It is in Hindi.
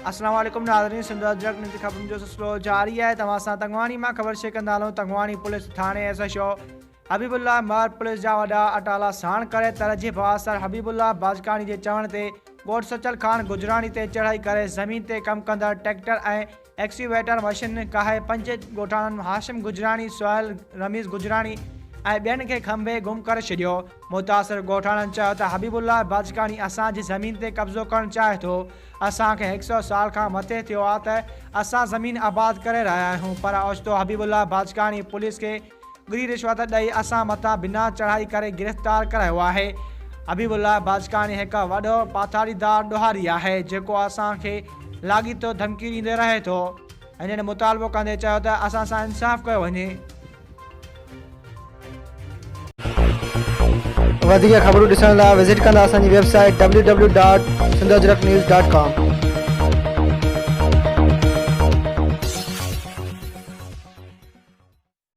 अस्सलाम वालेकुम नाज़रीन, सिंध अजरक न्यूज़ ख़बरुनि जो सिलसिलो जारी है। तव्हां सां तंगवानी मां ख़बर शेयर कंदा हलूं। तंगवानी पुलिस थाणे SHO हबीबुल्लाह मर पुलिस जा वॾा अटाला साण करे तरजे बहासर हबीबुल्लाह बाजकानी जे चवण ते ॻोठ सचल खान गुजरानी ते चढ़ाई करे ज़मीन ते कमु कंदड़ ट्रैक्टर ऐं एक्सीवेटर मशीन काहे 5 ॻोठाणनि हाशिम गुजरानी, सोहेल रमीज़ गुजरानी ऐं ॿियनि खे खंभे गुम करे छॾियो। मुतासिर ॻोठाणनि चयो त हबीबुल्लाह बाजकानी असांजी ज़मीन ते कब्ज़ो करणु चाहे थो। असांखे 100 साल खां मथे थियो आहे त असां ज़मीन आबाद करे रहिया आहियूं, पर ओचितो हबीबुल्लाह बाजकानी पुलिस खे ॻरी रिश्वत ॾेई असां मथां बिना चढ़ाई करे गिरफ़्तार करायो आहे। हबीबुल्लाह बाजकानी हिकु वॾो पाथारीदार ॾोहारी आहे जेको असांखे लाॻीतो धमकी ॾींदो रहे थो। हिननि मुतालबो कंदे चयो त असां सां इंसाफ़ कयो वञे। वधीक ख़बरूं ॾिसण लाइ विज़िट कंदा असांजी वेबसाइट www.sindhajraknews.com।